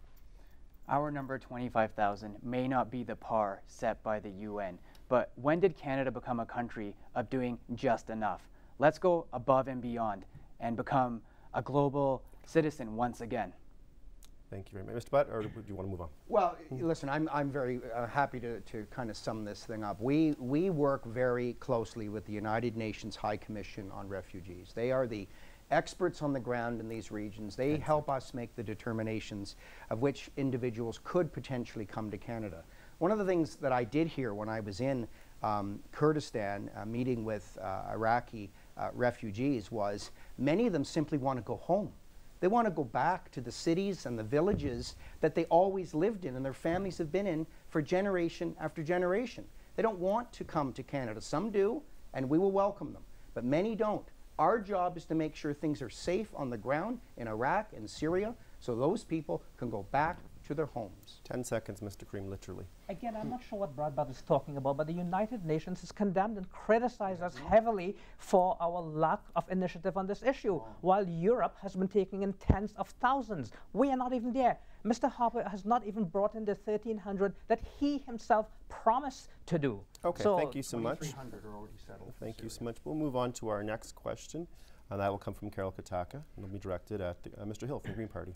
Our number 25,000 may not be the par set by the UN, but when did Canada become a country of doing just enough? Let's go above and beyond and become a global citizen once again. Thank you very much. Mr. Butt, or do you want to move on? Well, listen, I'm very happy to kind of sum this thing up. We work very closely with the United Nations High Commission on Refugees. They are the experts on the ground in these regions. They help us make the determinations of which individuals could potentially come to Canada. One of the things that I did hear when I was in Kurdistan meeting with Iraqi refugees was many of them simply want to go home. They want to go back to the cities and the villages that they always lived in and their families have been in for generation after generation. They don't want to come to Canada. Some do, and we will welcome them, but many don't. Our job is to make sure things are safe on the ground in Iraq and Syria so those people can go back to their homes. 10 seconds, Mr. Karim, literally. Again, I'm not sure what Brad Butt is talking about, but the United Nations has condemned and criticized us heavily for our lack of initiative on this issue, while Europe has been taking in tens of thousands. We are not even there. Mr. Harper has not even brought in the 1,300 that he himself promised to do. Okay, so thank you so much. 2,300 are already settled. Thank you so much. We'll move on to our next question, and that will come from Carol Kataka, and it'll be directed at Mr. Hill from the Green Party.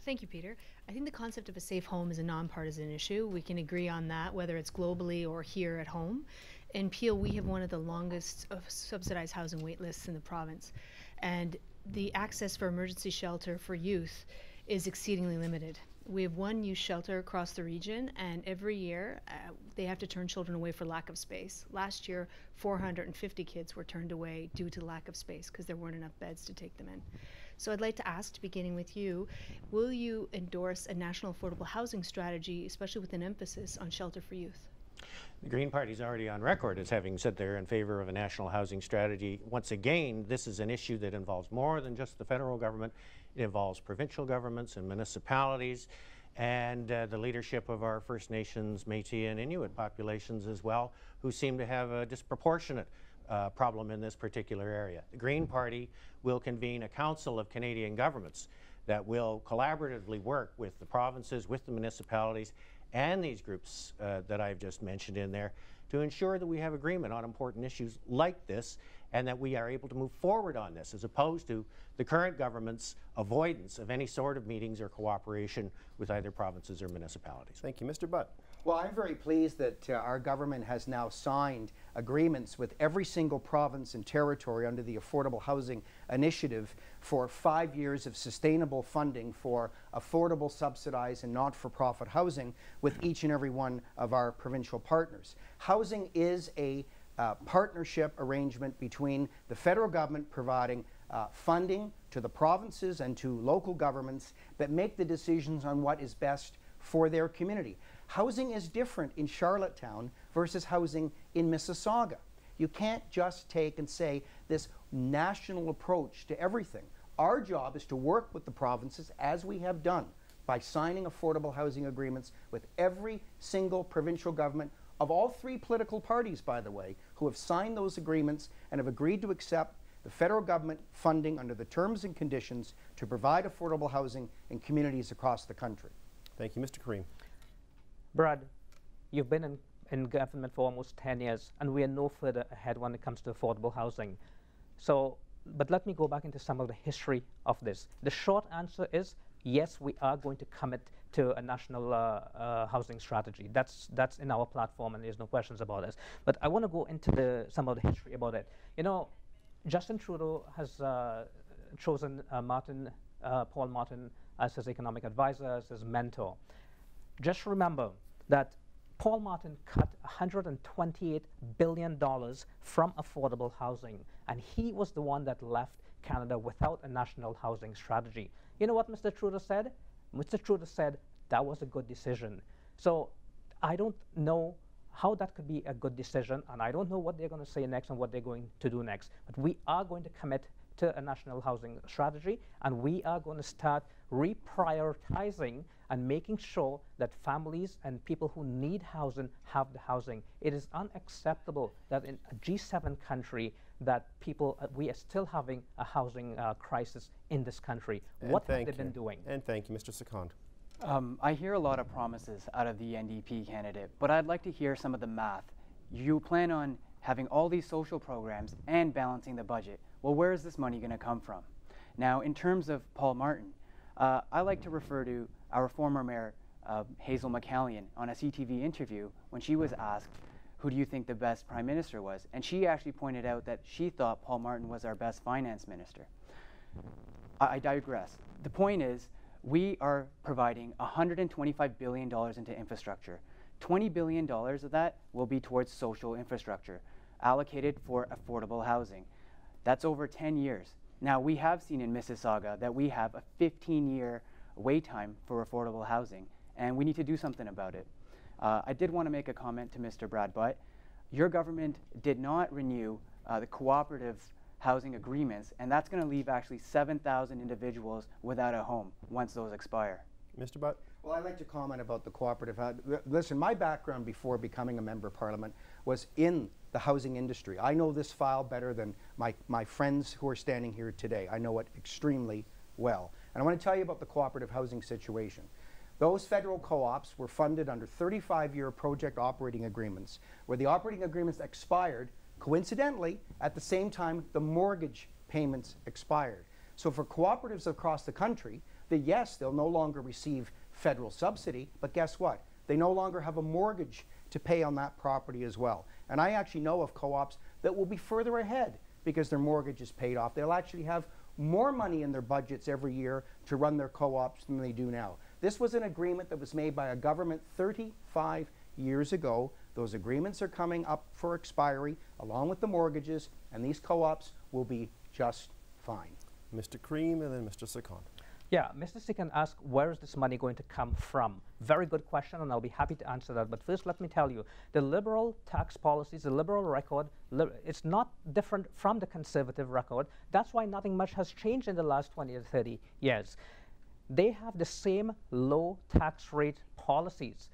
Thank you, Peter. I think the concept of a safe home is a nonpartisan issue. We can agree on that, whether it's globally or here at home. In Peel, we have one of the longest subsidized housing wait lists in the province. And the access for emergency shelter for youth is exceedingly limited. We have one youth shelter across the region, and every year they have to turn children away for lack of space. Last year, 450 kids were turned away due to lack of space because there weren't enough beds to take them in. So I'd like to ask, beginning with you, will you endorse a national affordable housing strategy, especially with an emphasis on shelter for youth? The Green Party is already on record as having said they're in favor of a national housing strategy. Once again, this is an issue that involves more than just the federal government. It involves provincial governments and municipalities and the leadership of our First Nations, Métis and Inuit populations as well, who seem to have a disproportionate problem in this particular area. The Green Party will convene a council of Canadian governments that will collaboratively work with the provinces, with the municipalities, and these groups that I've just mentioned in there to ensure that we have agreement on important issues like this and that we are able to move forward on this as opposed to the current government's avoidance of any sort of meetings or cooperation with either provinces or municipalities. Thank you. Mr. Butt. Well, I'm very pleased that our government has now signed agreements with every single province and territory under the Affordable Housing Initiative for 5 years of sustainable funding for affordable, subsidized, and not-for-profit housing with each and every one of our provincial partners. Housing is a partnership arrangement between the federal government providing funding to the provinces and to local governments that make the decisions on what is best for their community. Housing is different in Charlottetown versus housing in Mississauga. You can't just take and say this national approach to everything. Our job is to work with the provinces, as we have done, by signing affordable housing agreements with every single provincial government of all three political parties, by the way, who have signed those agreements and have agreed to accept the federal government funding under the terms and conditions to provide affordable housing in communities across the country. Thank you. Mr. Karim. Brad, you've been in government for almost 10 years, and we are no further ahead when it comes to affordable housing. So, but let me go back into some of the history of this. The short answer is, yes, we are going to commit to a national housing strategy. That's in our platform, and there's no questions about this. But I want to go into some of the history about it. You know, Justin Trudeau has chosen Paul Martin as his economic advisor, as his mentor. Just remember that Paul Martin cut $128 billion from affordable housing, and he was the one that left Canada without a national housing strategy. You know what Mr. Trudeau said? Mr. Trudeau said that was a good decision. So I don't know how that could be a good decision, and I don't know what they're going to say next and what they're going to do next. But we are going to commit to a national housing strategy, and we are going to start reprioritizing and making sure that families and people who need housing have the housing. It is unacceptable that in a G7 country that people, we are still having a housing crisis in this country. And what have they been doing? And thank you, Mr. Sikand. I hear a lot of promises out of the NDP candidate, but I'd like to hear some of the math. You plan on having all these social programs and balancing the budget. Well, where is this money going to come from? Now, in terms of Paul Martin, I like to refer to our former mayor, Hazel McCallion, on a CTV interview when she was asked, who do you think the best prime minister was? And she actually pointed out that she thought Paul Martin was our best finance minister. I digress. The point is, we are providing $125 billion into infrastructure. $20 billion of that will be towards social infrastructure, allocated for affordable housing. That's over 10 years. Now, we have seen in Mississauga that we have a 15-year wait time for affordable housing, and we need to do something about it. I did want to make a comment to Mr. Brad Butt. Your government did not renew the cooperative housing agreements, and that's going to leave actually 7,000 individuals without a home once those expire. Mr. Butt? Well, I'd like to comment about the cooperative. Listen, my background before becoming a member of parliament was in the housing industry. I know this file better than my friends who are standing here today. I know it extremely well. And I want to tell you about the cooperative housing situation. Those federal co-ops were funded under 35-year project operating agreements, where the operating agreements expired, coincidentally, at the same time the mortgage payments expired. So for cooperatives across the country, yes, they'll no longer receive federal subsidy, but guess what? They no longer have a mortgage to pay on that property as well. And I actually know of co-ops that will be further ahead because their mortgage is paid off. They'll actually have more money in their budgets every year to run their co-ops than they do now. This was an agreement that was made by a government 35 years ago. Those agreements are coming up for expiry along with the mortgages, and these co-ops will be just fine. Mr. Karim and then Mr. Sikand. Yeah, Mr. Sikand asked, where is this money going to come from? Very good question, and I'll be happy to answer that. But first, let me tell you, the Liberal tax policies, the Liberal record, it's not different from the Conservative record. That's why nothing much has changed in the last 20 or 30 years. They have the same low tax rate policies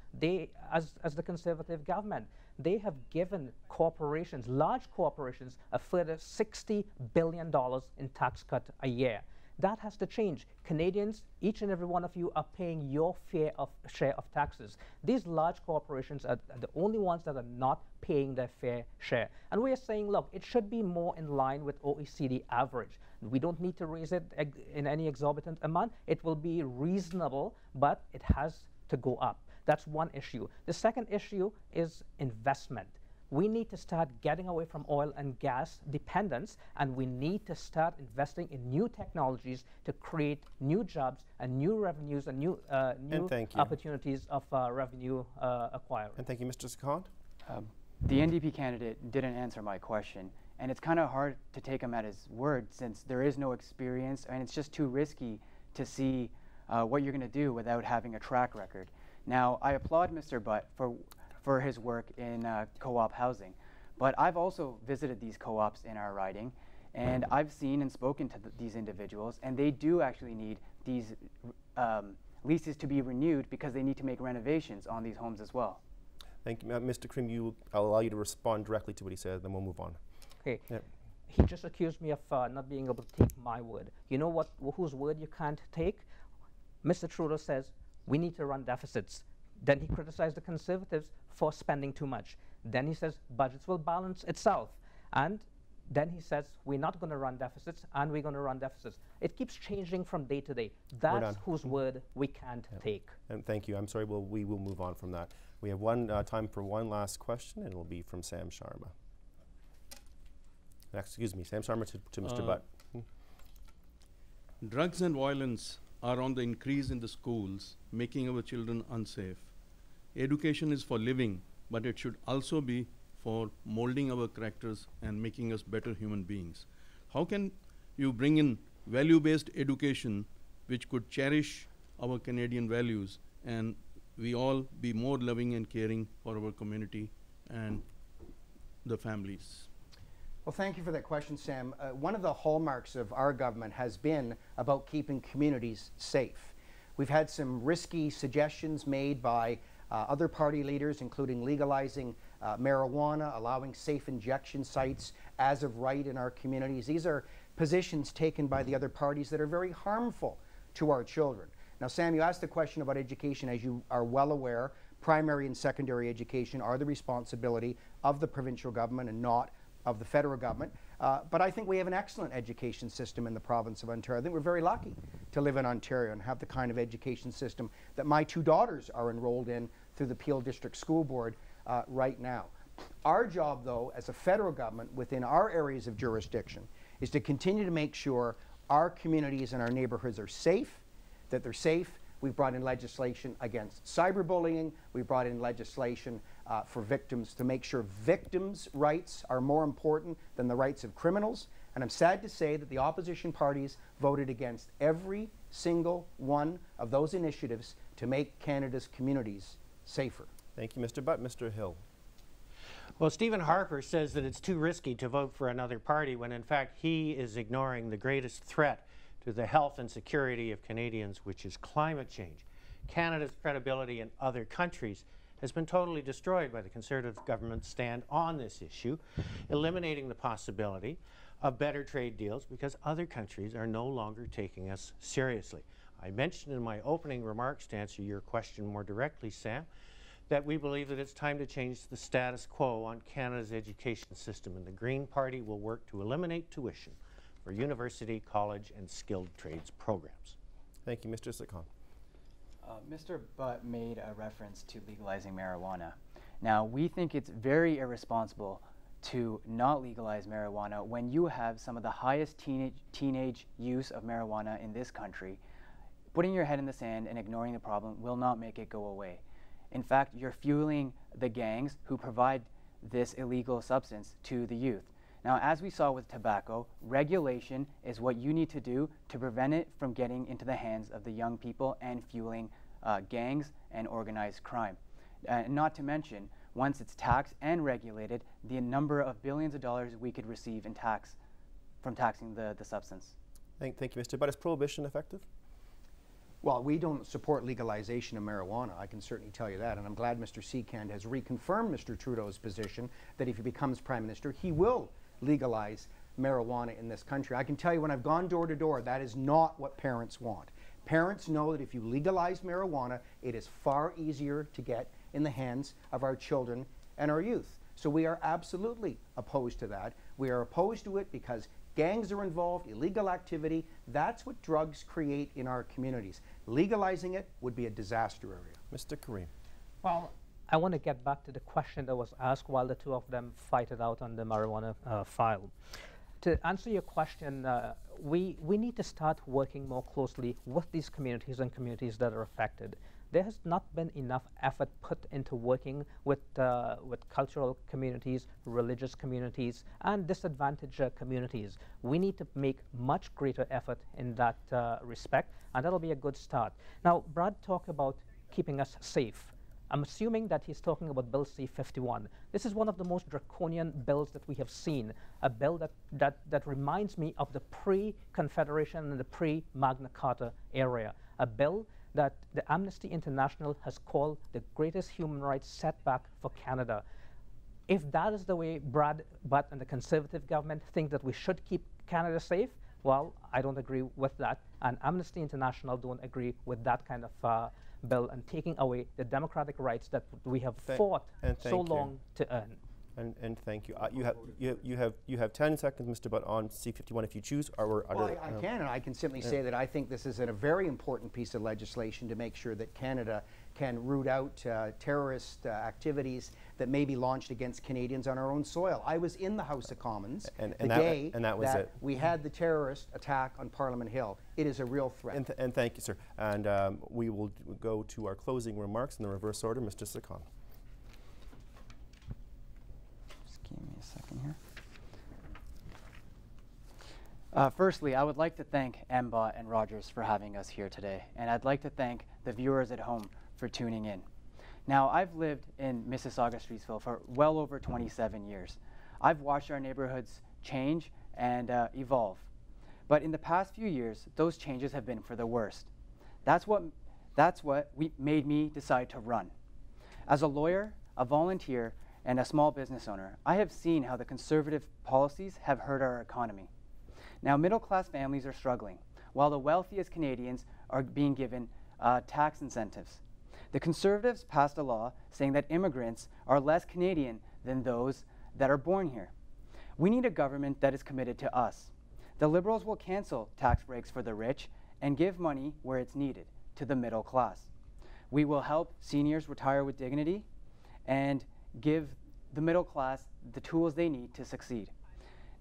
as the Conservative government. They have given corporations, large corporations, a further $60 billion in tax cut a year. That has to change. Canadians, each and every one of you, are paying your share of taxes. These large corporations are the only ones that are not paying their fair share. And we are saying, look, it should be more in line with OECD average. We don't need to raise it in any exorbitant amount. It will be reasonable, but it has to go up. That's one issue. The second issue is investment. We need to start getting away from oil and gas dependence, and we need to start investing in new technologies to create new jobs and new revenues and new opportunities of revenue acquiring. And thank you, Mr. Sikand. The NDP candidate didn't answer my question, and it's kind of hard to take him at his word since there is no experience, and it's just too risky to see what you're going to do without having a track record. Now, I applaud Mr. Butt for his work in co-op housing. But I've also visited these co-ops in our riding, and I've seen and spoken to these individuals, and they do actually need these leases to be renewed because they need to make renovations on these homes as well. Thank you. Mr. Karim, I'll allow you to respond directly to what he said, then we'll move on. Okay. Yeah. He just accused me of not being able to take my word. You know what? Whose word you can't take? Mr. Trudeau says, we need to run deficits. Then he criticized the Conservatives for spending too much. Then he says budgets will balance itself. And then he says we're not going to run deficits and we're going to run deficits. It keeps changing from day to day. That's whose word we can't take. And thank you. I'm sorry, we will move on from that. We have time for one last question, and it will be from Sam Sharma. Excuse me, Sam Sharma to Mr. Butt. Drugs and violence are on the increase in the schools, making our children unsafe. Education is for living, but it should also be for molding our characters and making us better human beings. How can you bring in value-based education which could cherish our Canadian values and we all be more loving and caring for our community and the families? Well, thank you for that question, Sam. One of the hallmarks of our government has been about keeping communities safe. We've had some risky suggestions made by other party leaders, including legalizing marijuana, allowing safe injection sites as of right in our communities. These are positions taken by the other parties that are very harmful to our children. Now, Sam, you asked the question about education. As you are well aware, primary and secondary education are the responsibility of the provincial government and not of the federal government. But I think we have an excellent education system in the province of Ontario. I think we're very lucky to live in Ontario and have the kind of education system that my two daughters are enrolled in through the Peel District School Board right now. Our job, though, as a federal government within our areas of jurisdiction is to continue to make sure our communities and our neighborhoods are safe, that they're safe. We've brought in legislation against cyberbullying. We've brought in legislation for victims to make sure victims' rights are more important than the rights of criminals. And I'm sad to say that the opposition parties voted against every single one of those initiatives to make Canada's communities safer. Thank you, Mr. Butt. Mr. Hill. Well, Stephen Harper says that it's too risky to vote for another party when, in fact, he is ignoring the greatest threat to the health and security of Canadians, which is climate change. Canada's credibility in other countries has been totally destroyed by the Conservative government's stand on this issue, eliminating the possibility of better trade deals because other countries are no longer taking us seriously. I mentioned in my opening remarks, to answer your question more directly, Sam, that we believe that it's time to change the status quo on Canada's education system, and the Green Party will work to eliminate tuition for university, college, and skilled trades programs. Thank you, Mr. Sikand. Mr. Butt made a reference to legalizing marijuana. Now, we think it's very irresponsible to not legalize marijuana when you have some of the highest teenage use of marijuana in this country. Putting your head in the sand and ignoring the problem will not make it go away. In fact, you're fueling the gangs who provide this illegal substance to the youth. Now, as we saw with tobacco, regulation is what you need to do to prevent it from getting into the hands of the young people and fueling gangs and organized crime. Not to mention, once it's taxed and regulated, the number of billions of dollars we could receive in tax from taxing the substance. Thank you, Mr. Butt. Is prohibition effective? Well, we don't support legalization of marijuana, I can certainly tell you that, and I'm glad Mr. Sikand has reconfirmed Mr. Trudeau's position that if he becomes Prime Minister, he will legalize marijuana in this country. I can tell you when I've gone door to door, that is not what parents want. Parents know that if you legalize marijuana, it is far easier to get in the hands of our children and our youth. So we are absolutely opposed to that. We are opposed to it because gangs are involved, illegal activity. That's what drugs create in our communities. Legalizing it would be a disaster area. Mr. Karim. Well, I want to get back to the question that was asked while the two of them fight it out on the marijuana file. To answer your question, we need to start working more closely with these communities and communities that are affected. There has not been enough effort put into working with cultural communities, religious communities, and disadvantaged communities. We need to make much greater effort in that respect, and that'll be a good start. Now, Brad talked about keeping us safe. I'm assuming that he's talking about Bill C-51. This is one of the most draconian bills that we have seen, a bill that reminds me of the pre-Confederation and the pre-Magna Carta area, a bill that the Amnesty International has called the greatest human rights setback for Canada. If that is the way Brad Butt and the Conservative government think that we should keep Canada safe, well, I don't agree with that, and Amnesty International don't agree with that kind of bill and taking away the democratic rights that we have fought so long to earn. And thank you. You have 10 seconds, Mr. Butt, on C-51 if you choose. Or well, I can, and I can simply say that I think this is a very important piece of legislation to make sure that Canada can root out terrorist activities that may be launched against Canadians on our own soil. I was in the House of Commons the day that we had the terrorist attack on Parliament Hill. It is a real threat. And thank you, sir. And we will go to our closing remarks in the reverse order. Mr. Sikand. Give me a second here. Firstly, I would like to thank MBOT and Rogers for having us here today, and I'd like to thank the viewers at home for tuning in. Now, I've lived in Mississauga-Streetsville for well over 27 years. I've watched our neighborhoods change and evolve. But in the past few years, those changes have been for the worst. That's what made me decide to run. As a lawyer, a volunteer, and a small business owner, I have seen how the conservative policies have hurt our economy. Now, middle-class families are struggling, while the wealthiest Canadians are being given tax incentives. The Conservatives passed a law saying that immigrants are less Canadian than those that are born here. We need a government that is committed to us. The Liberals will cancel tax breaks for the rich and give money where it's needed, to the middle class. We will help seniors retire with dignity and give the middle class the tools they need to succeed.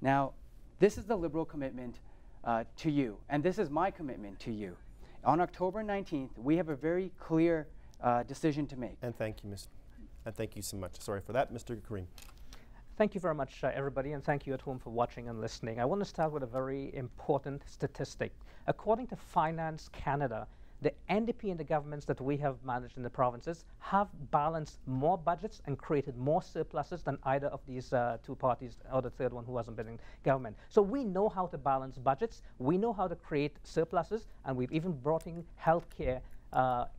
Now, this is the Liberal commitment to you, and this is my commitment to you. On October 19th, we have a very clear decision to make. And thank you, and thank you so much. Sorry for that, Mr. Karim. Thank you very much, everybody, and thank you at home for watching and listening. I want to start with a very important statistic. According to Finance Canada, the NDP and the governments that we have managed in the provinces have balanced more budgets and created more surpluses than either of these two parties, or the third one who hasn't been in government. So we know how to balance budgets, we know how to create surpluses, and we've even brought in health care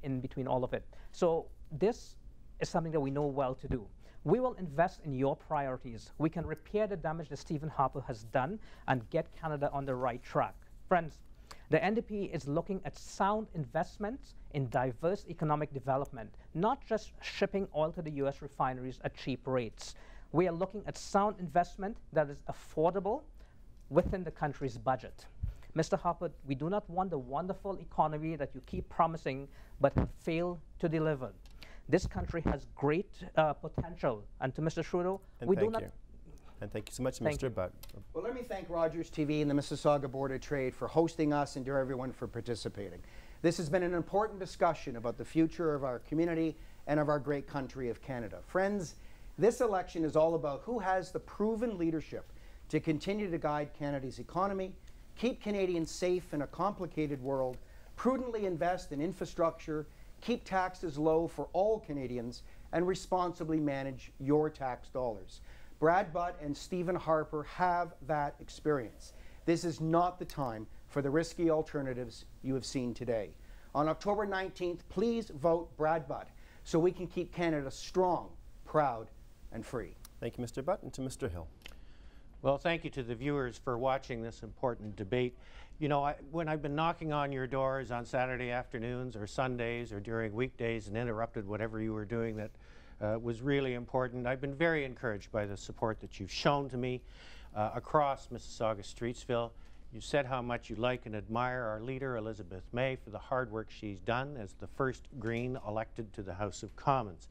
in between all of it. So this is something that we know well to do. We will invest in your priorities. We can repair the damage that Stephen Harper has done and get Canada on the right track. Friends, the NDP is looking at sound investments in diverse economic development, not just shipping oil to the US refineries at cheap rates. We are looking at sound investment that is affordable within the country's budget. Mr. Harper, we do not want the wonderful economy that you keep promising but have failed to deliver. This country has great potential, and to Mr. Trudeau, we do not... And thank you so much, Mr. Butt. Well, let me thank Rogers TV and the Mississauga Board of Trade for hosting us, and to everyone for participating. This has been an important discussion about the future of our community and of our great country of Canada. Friends, this election is all about who has the proven leadership to continue to guide Canada's economy, keep Canadians safe in a complicated world, prudently invest in infrastructure, keep taxes low for all Canadians, and responsibly manage your tax dollars. Brad Butt and Stephen Harper have that experience. This is not the time for the risky alternatives you have seen today. On October 19th, please vote Brad Butt so we can keep Canada strong, proud, and free. Thank you, Mr. Butt, and to Mr. Hill. Well, thank you to the viewers for watching this important debate. You know, when I've been knocking on your doors on Saturday afternoons or Sundays or during weekdays and interrupted whatever you were doing that was really important, I've been very encouraged by the support that you've shown to me across Mississauga-Streetsville. You said how much you like and admire our leader, Elizabeth May, for the hard work she's done as the first Green elected to the House of Commons.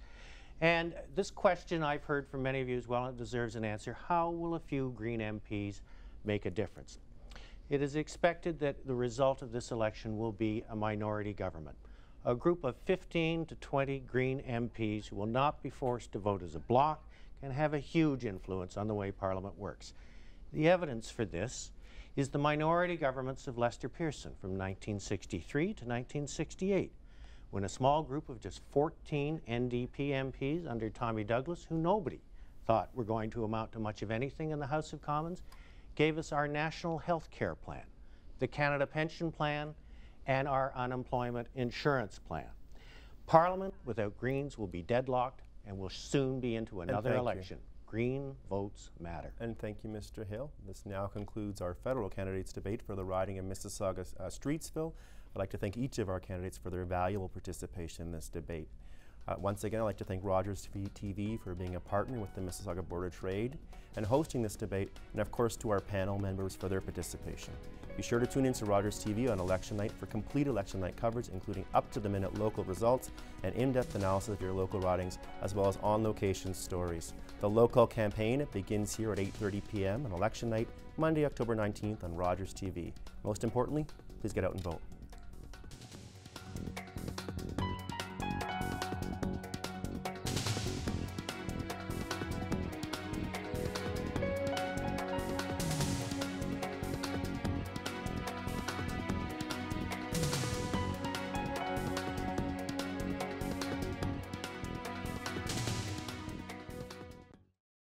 And this question I've heard from many of you as well, and it deserves an answer. How will a few Green MPs make a difference? It is expected that the result of this election will be a minority government. A group of 15 to 20 Green MPs who will not be forced to vote as a bloc can have a huge influence on the way Parliament works. The evidence for this is the minority governments of Lester Pearson from 1963 to 1968, when a small group of just 14 NDP MPs under Tommy Douglas, who nobody thought were going to amount to much of anything in the House of Commons, gave us our National Health Care Plan, the Canada Pension Plan, and our Unemployment Insurance Plan. Parliament without Greens will be deadlocked and will soon be into another election. Green votes matter. And thank you, Mr. Hill. This now concludes our federal candidates debate for the riding of Mississauga-Streetsville. I'd like to thank each of our candidates for their valuable participation in this debate. Once again, I'd like to thank Rogers TV for being a partner with the Mississauga Board of Trade and hosting this debate, and of course to our panel members for their participation. Be sure to tune in to Rogers TV on election night for complete election night coverage, including up-to-the-minute local results and in-depth analysis of your local ridings, as well as on-location stories. The local campaign begins here at 8:30 p.m. on election night, Monday, October 19th on Rogers TV. Most importantly, please get out and vote.